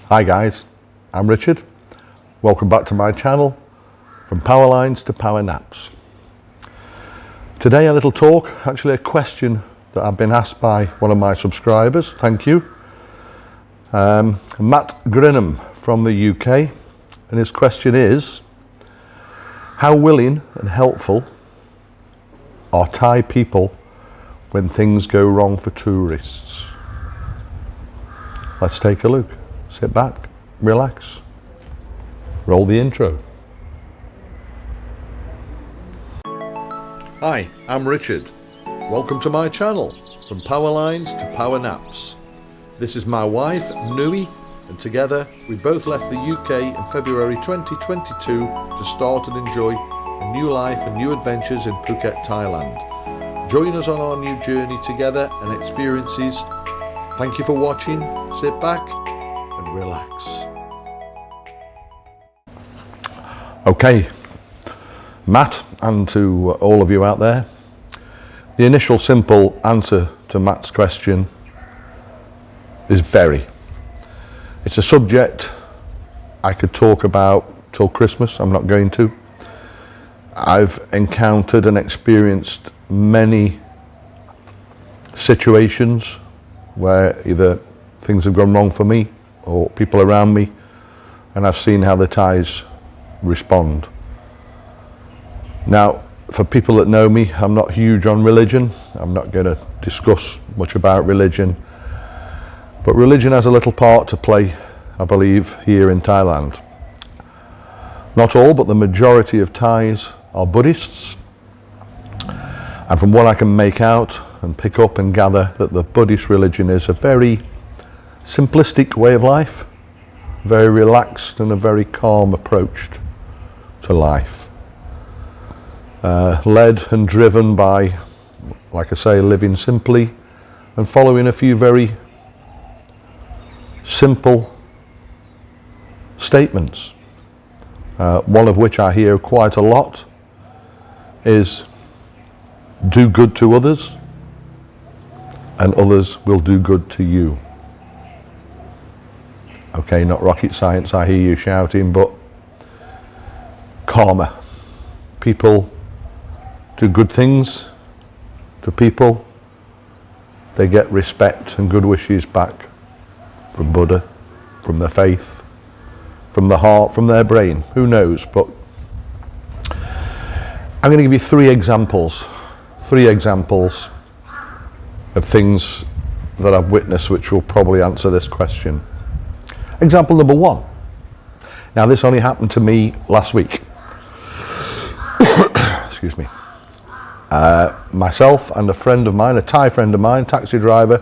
Hi guys, I'm Richard. Welcome back to my channel, from Powerlines to Power Naps. Today a little talk, actually a question that I've been asked by one of my subscribers, thank you. Matt Grinham from the UK, and his question is, how willing and helpful are Thai people when things go wrong for tourists? Let's take a look. Sit back, relax, roll the intro. Hi, I'm Richard. Welcome to my channel, from Powerlines to Power Naps. This is my wife, Nui, and together we both left the UK in February 2022 to start and enjoy a new life and new adventures in Phuket, Thailand. Join us on our new journey together and experiences. Thank you for watching. Sit back and relax. Okay, Matt, and to all of you out there, the initial simple answer to Matt's question is very. It's a subject I could talk about till Christmas. I'm not going to. I've encountered and experienced many situations where either things have gone wrong for me or people around me, and I've seen how the Thais respond. Now, for people that know me, I'm not huge on religion. I'm not going to discuss much about religion, but religion has a little part to play, I believe, here in Thailand. Not all, but the majority of Thais are Buddhists, and from what I can make out and pick up and gather, that the Buddhist religion is a very simplistic way of life, very relaxed and a very calm approach to life. Led and driven by, like I say, living simply and following a few very simple statements. One of which I hear quite a lot is, do good to others and others will do good to you. Okay, not rocket science, I hear you shouting, but karma. People do good things to people, they get respect and good wishes back from Buddha, from their faith, from the heart, from their brain, who knows. But I'm going to give you three examples of things that I've witnessed which will probably answer this question. Example number one. Now, this only happened to me last week. Excuse me. Myself and a friend of mine, a Thai friend of mine, taxi driver,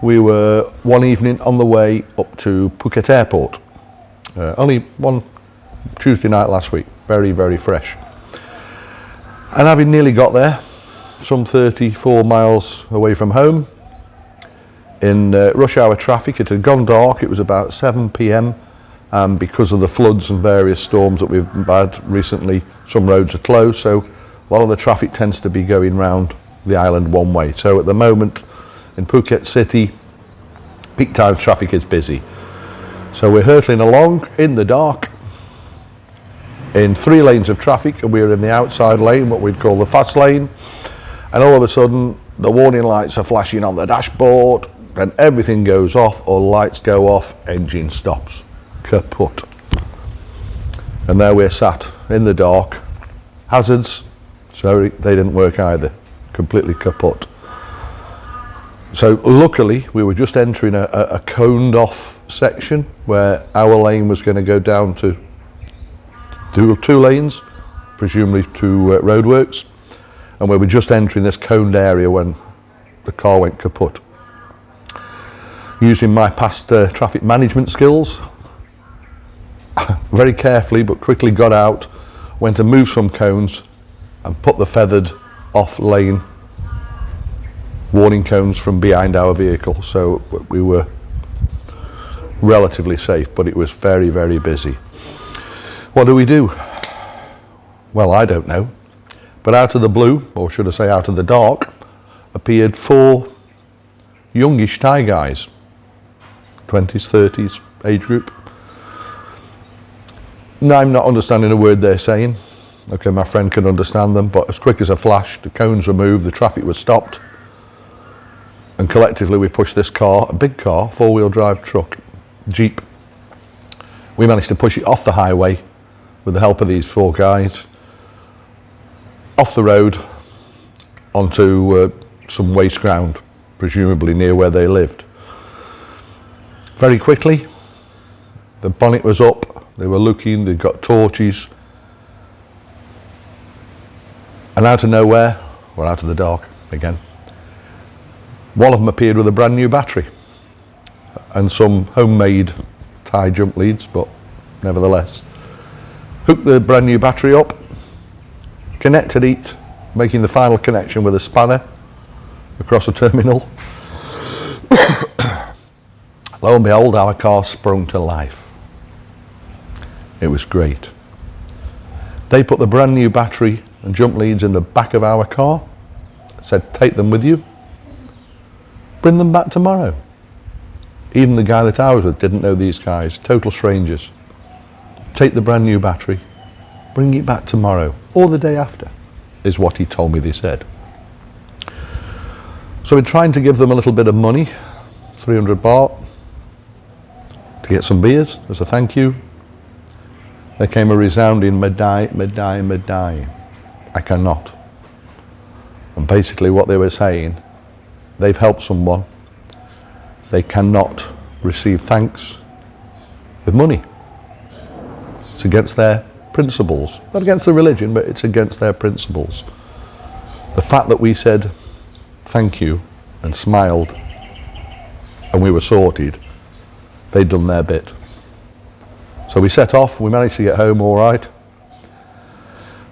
we were one evening on the way up to Phuket Airport. Only one Tuesday night last week, very, very fresh. And having nearly got there, some 34 miles away from home, in rush hour traffic, it had gone dark, it was about 7 p.m, and because of the floods and various storms that we've had recently, some roads are closed, so a lot of the traffic tends to be going round the island one way. So at the moment in Phuket City, peak time traffic is busy. So we're hurtling along in the dark in 3 lanes of traffic, and we're in the outside lane, what we'd call the fast lane, and all of a sudden the warning lights are flashing on the dashboard, and everything goes off, or lights go off, engine stops, kaput. And there we're sat in the dark, hazards, so they didn't work either, completely kaput. So luckily we were just entering a coned off section where our lane was going to go down to 2 lanes, presumably to roadworks, and we were just entering this coned area when the car went kaput. Using my past traffic management skills, very carefully but quickly got out, went to move some cones and put the feathered off lane warning cones from behind our vehicle, so we were relatively safe, but it was very, very busy. What do we do? Well, I don't know, but out of the blue, or should I say out of the dark, appeared 4 youngish Thai guys, 20s, 30s age group, Now I'm not understanding a word they're saying. Okay, my friend can understand them, but as quick as a flash, the cones were moved, the traffic was stopped, and collectively we pushed this car, a big car, four-wheel drive truck, Jeep. We managed to push it off the highway with the help of these four guys, off the road onto some waste ground, presumably near where they lived. Very quickly, the bonnet was up, they were looking, they'd got torches, and out of nowhere, or out of the dark again, one of them appeared with a brand new battery and some homemade tie jump leads, but nevertheless. Hooked the brand new battery up, connected it, making the final connection with a spanner across a terminal. Lo and behold, our car sprung to life. It was great. They put the brand new battery and jump leads in the back of our car, said take them with you, bring them back tomorrow. Even the guy that I was with didn't know these guys, total strangers. Take the brand new battery, bring it back tomorrow or the day after, is what he told me they said. So we're trying to give them a little bit of money, 300 baht, to get some beers as a thank you. There came a resounding medai, medai, medai. I cannot. And basically what they were saying, they've helped someone, they cannot receive thanks with money. It's against their principles. Not against the religion, but it's against their principles. The fact that we said thank you and smiled and we were sorted, they'd done their bit. So we set off, we managed to get home all right.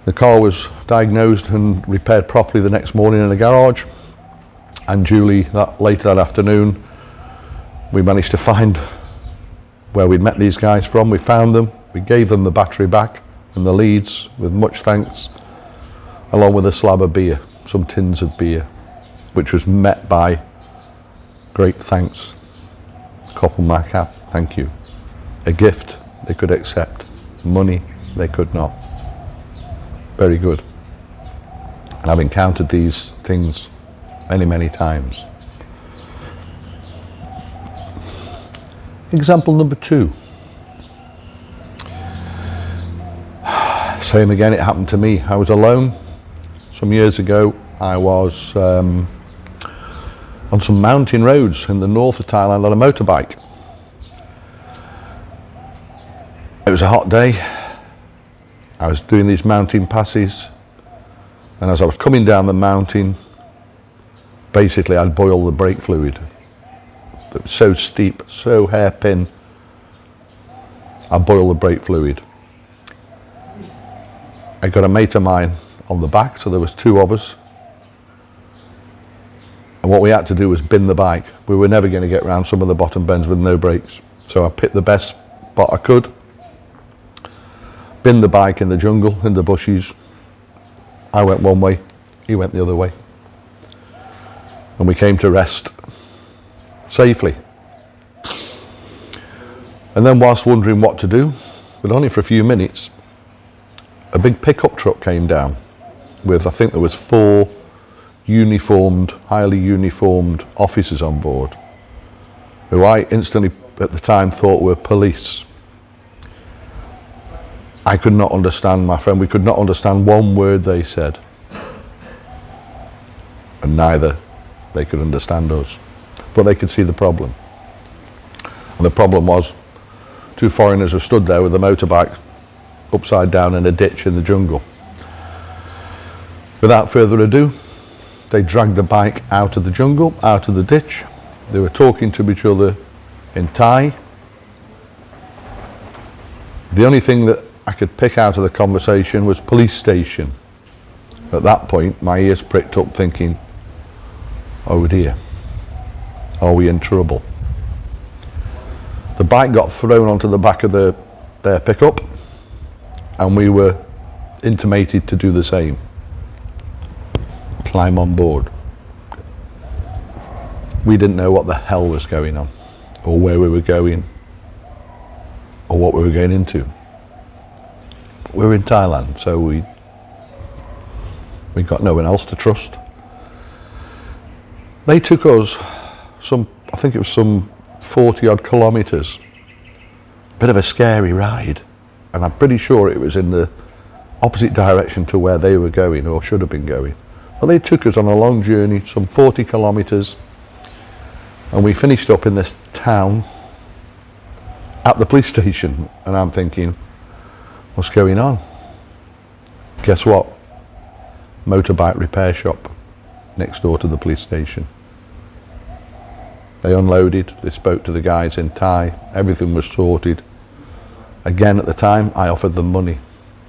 The car was diagnosed and repaired properly the next morning in the garage. And duly, later that afternoon, we managed to find where we'd met these guys from. We found them, we gave them the battery back and the leads with much thanks, along with a slab of beer, some tins of beer, which was met by great thanks. Koppel Makap, thank you. A gift they could accept, money they could not. Very good. And I've encountered these things many, many times. Example number 2. Same again, it happened to me. I was alone. Some years ago, I was on some mountain roads in the north of Thailand on a motorbike. It was a hot day. I was doing these mountain passes, and as I was coming down the mountain, basically I'd boil the brake fluid. It was so steep, so hairpin, I boiled the brake fluid. I got a mate of mine on the back, so there was 2 of us. And what we had to do was bin the bike. We were never going to get around some of the bottom bends with no brakes. So I picked the best spot I could, binned the bike in the jungle, in the bushes. I went one way, he went the other way. And we came to rest safely. And then whilst wondering what to do, but only for a few minutes, a big pickup truck came down with, I think there was 4 uniformed, highly uniformed officers on board, who I instantly at the time thought were police. I could not understand, my friend, we could not understand one word they said. And neither they could understand us, but they could see the problem. And the problem was 2 foreigners were stood there with a motorbike upside down in a ditch in the jungle. Without further ado, they dragged the bike out of the jungle, out of the ditch. They were talking to each other in Thai. The only thing that I could pick out of the conversation was police station. At that point, my ears pricked up thinking, oh dear, are we in trouble? The bike got thrown onto the back of their pickup, and we were intimated to do the same. Climb on board. We didn't know what the hell was going on, or where we were going, or what we were going into. we were in Thailand, so we got no one else to trust. They took us I think it was some 40 odd kilometres. Bit of a scary ride, and I'm pretty sure it was in the opposite direction to where they were going, or should have been going. But they took us on a long journey, some 40 kilometres, and we finished up in this town at the police station, and I'm thinking, what's going on? Guess what? Motorbike repair shop next door to the police station. They unloaded, they spoke to the guys in Thai, everything was sorted. Again, at the time, I offered them money.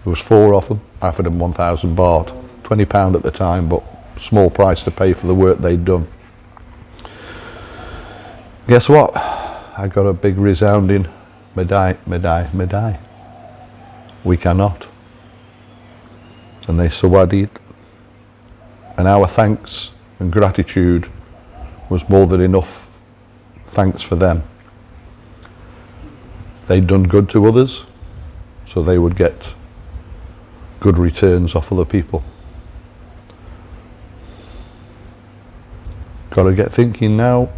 There was 4 of them, I offered them 1,000 baht, £20 at the time, but small price to pay for the work they'd done. Guess what? I got a big resounding Medai, Medai, Medai. We cannot. And they sawadied. And our thanks and gratitude was more than enough thanks for them. They'd done good to others, so they would get good returns off other people. Got to get thinking now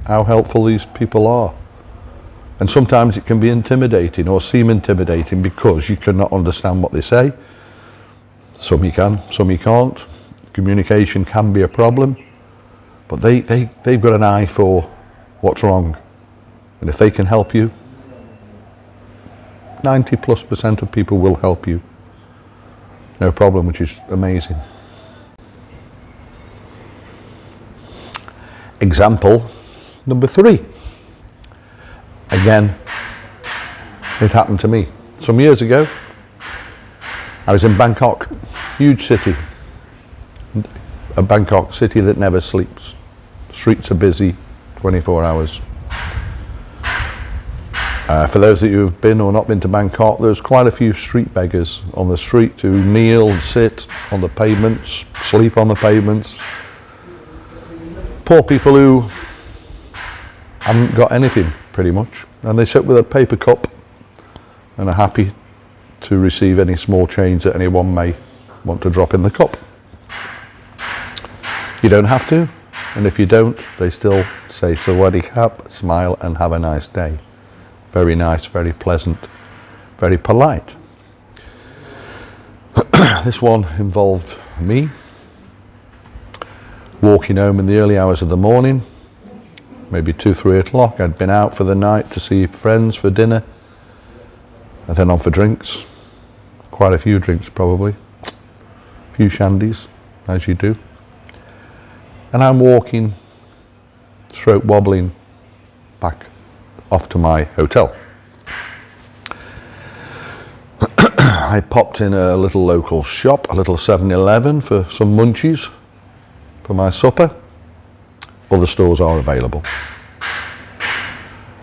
how helpful these people are. And sometimes it can be intimidating or seem intimidating because you cannot understand what they say. Some you can, some you can't. Communication can be a problem, but they've got an eye for what's wrong. And if they can help you, 90+% of people will help you. No problem, which is amazing. Example number 3. Again, it happened to me. Some years ago, I was in Bangkok, huge city. A Bangkok city that never sleeps. Streets are busy 24 hours. For those of you who've been or not been to Bangkok, there's quite a few street beggars on the street who kneel and sit on the pavements, sleep on the pavements. Poor people who haven't got anything, pretty much. And they sit with a paper cup and are happy to receive any small change that anyone may want to drop in the cup. You don't have to, and if you don't, they still say sawadee khap, smile and have a nice day. Very nice, very pleasant, very polite. This one involved me walking home in the early hours of the morning, maybe 2-3 o'clock. I'd been out for the night to see friends for dinner, and then on for drinks. Quite a few drinks probably, a few shandies, as you do. And I'm walking, stroke wobbling, back off to my hotel. I popped in a little local shop, a little 7-Eleven for some munchies for my supper. Other stores are available.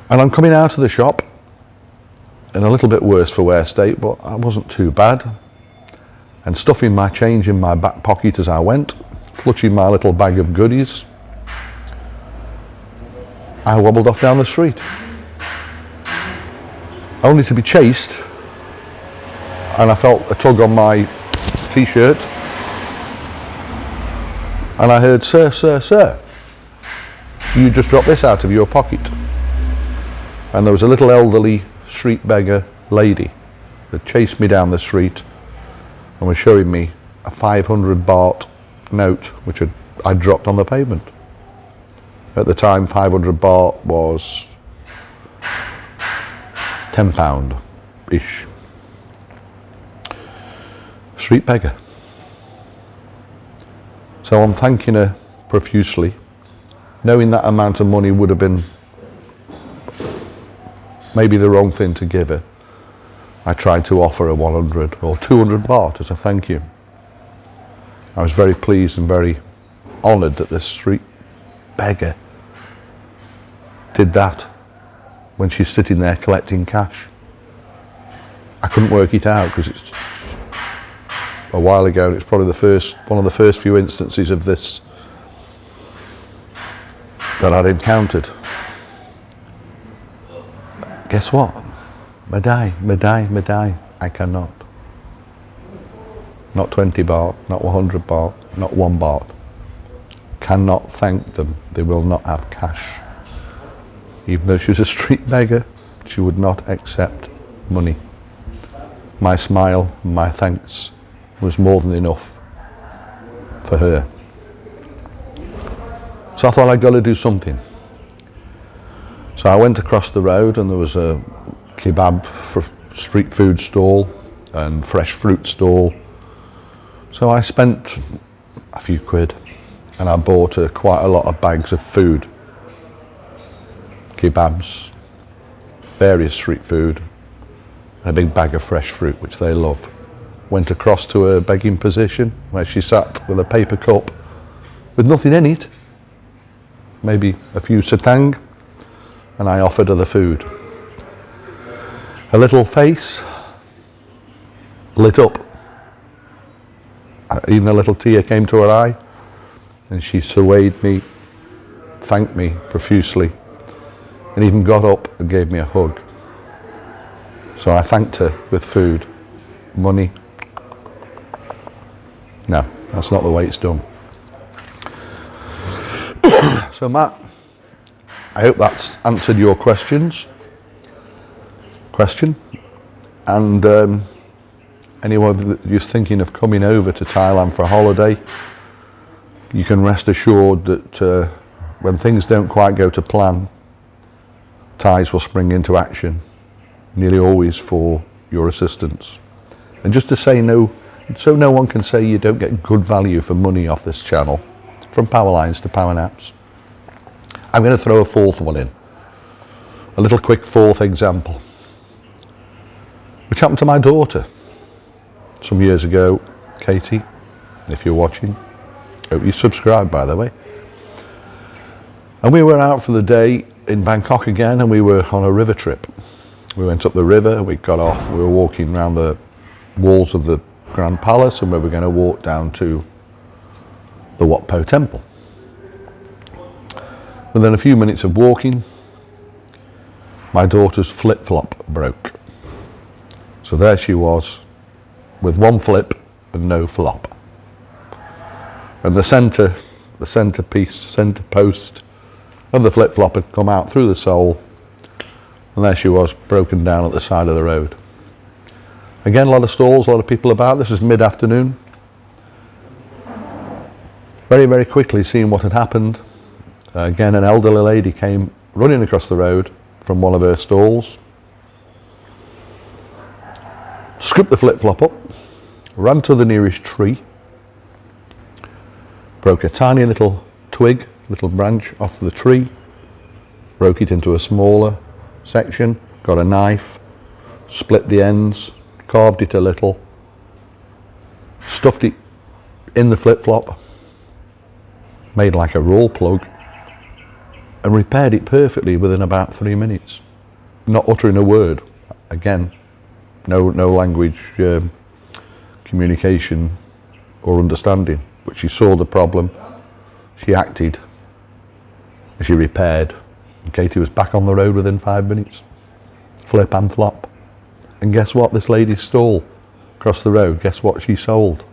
And I'm coming out of the shop in a little bit worse for wear state, but I wasn't too bad. And stuffing my change in my back pocket as I went, clutching my little bag of goodies, I wobbled off down the street, only to be chased, and I felt a tug on my t-shirt, and I heard, "Sir, sir, sir, you just dropped this out of your pocket." And there was a little elderly street beggar lady that chased me down the street and was showing me a 500 baht note which I'd dropped on the pavement. At the time, 500 baht was £10-ish. Street beggar. So I'm thanking her profusely, knowing that amount of money would have been maybe the wrong thing to give her. I tried to offer her 100 or 200 baht as a thank you. I was very pleased and very honoured that this street beggar did that when she's sitting there collecting cash. I couldn't work it out because it's a while ago, and it's probably one of the first few instances of this that I'd encountered. Guess what? Madai, Madai, Madai, I cannot. not 20 baht, not 100 baht, not 1 baht. Cannot thank them. They will not have cash. Even though she was a street beggar, she would not accept money. My smile, my thanks was more than enough for her. So I thought I'd got to do something. So I went across the road and there was a kebab for street food stall and fresh fruit stall. So I spent a few quid and I bought quite a lot of bags of food. Kebabs, various street food, and a big bag of fresh fruit, which they love. Went across to her begging position where she sat with a paper cup with nothing in it, maybe a few satang, and I offered her the food. Her little face lit up. Even a little tear came to her eye, and she surveyed me, thanked me profusely, and even got up and gave me a hug. So I thanked her with food. Money? No, that's not the way it's done. So Matt, I hope that's answered your question. And anyone who's thinking of coming over to Thailand for a holiday, you can rest assured that when things don't quite go to plan, Thais will spring into action, nearly always for your assistance. And just to say no, so no one can say you don't get good value for money off this channel, from Powerlines to Power Naps. I'm going to throw a fourth one in, a little quick fourth example, which happened to my daughter some years ago. Katie, if you're watching, hope you subscribe, by the way. And we were out for the day in Bangkok again, and we were on a river trip. We went up the river, we got off, we were walking around the walls of the Grand Palace, and we were going to walk down to the Wat Po Temple. Within a few minutes of walking, my daughter's flip-flop broke. So there she was, with one flip and no flop. And the centre post of the flip-flop had come out through the sole, and there she was, broken down at the side of the road. Again, a lot of stalls, a lot of people about. This is mid-afternoon. Very, very quickly seeing what had happened, again an elderly lady came running across the road from one of her stalls, scooped the flip-flop up, ran to the nearest tree, broke a tiny little twig, little branch off the tree, broke it into a smaller section, got a knife, split the ends, carved it a little, stuffed it in the flip-flop, made like a roll plug, and repaired it perfectly within about 3 minutes, not uttering a word. Again, no language communication or understanding, but she saw the problem, she acted, and she repaired, and Katie was back on the road within 5 minutes. Flip and flop. And guess what? This lady's stall across the road, guess what she sold?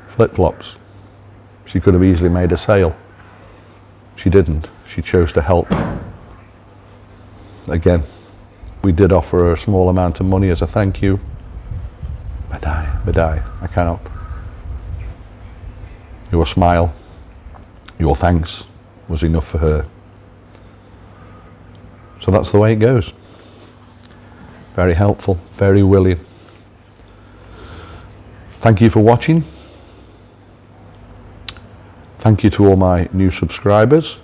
Flip-flops. She could have easily made a sale. She didn't. She chose to help. Again, we did offer her a small amount of money as a thank you. But I cannot. Your smile, your thanks was enough for her. So that's the way it goes. Very helpful, very willing. Thank you for watching. Thank you to all my new subscribers.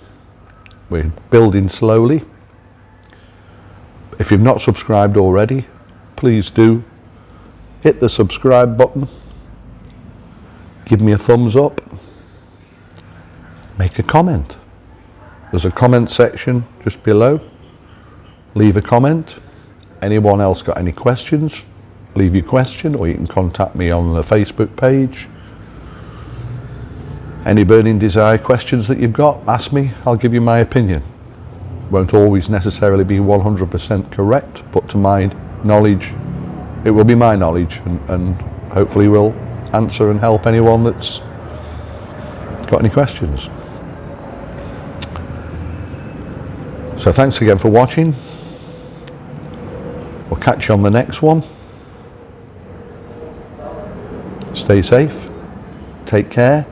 We're building slowly. If you've not subscribed already, please do. Hit the subscribe button. Give me a thumbs up. Make a comment. There's a comment section just below. Leave a comment. Anyone else got any questions? Leave your question, or you can contact me on the Facebook page. Any burning desire questions that you've got, ask me, I'll give you my opinion. Won't always necessarily be 100% correct, but to my knowledge, it will be my knowledge, and hopefully we'll answer and help anyone that's got any questions. So thanks again for watching. We'll catch you on the next one. Stay safe, take care.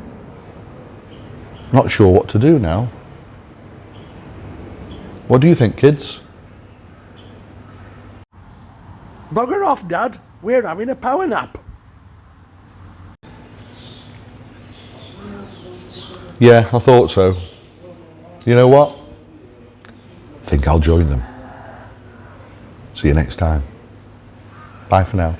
Not sure what to do now. What do you think, kids? Bugger off, Dad. We're having a power nap. Yeah, I thought so. You know what? I think I'll join them. See you next time. Bye for now.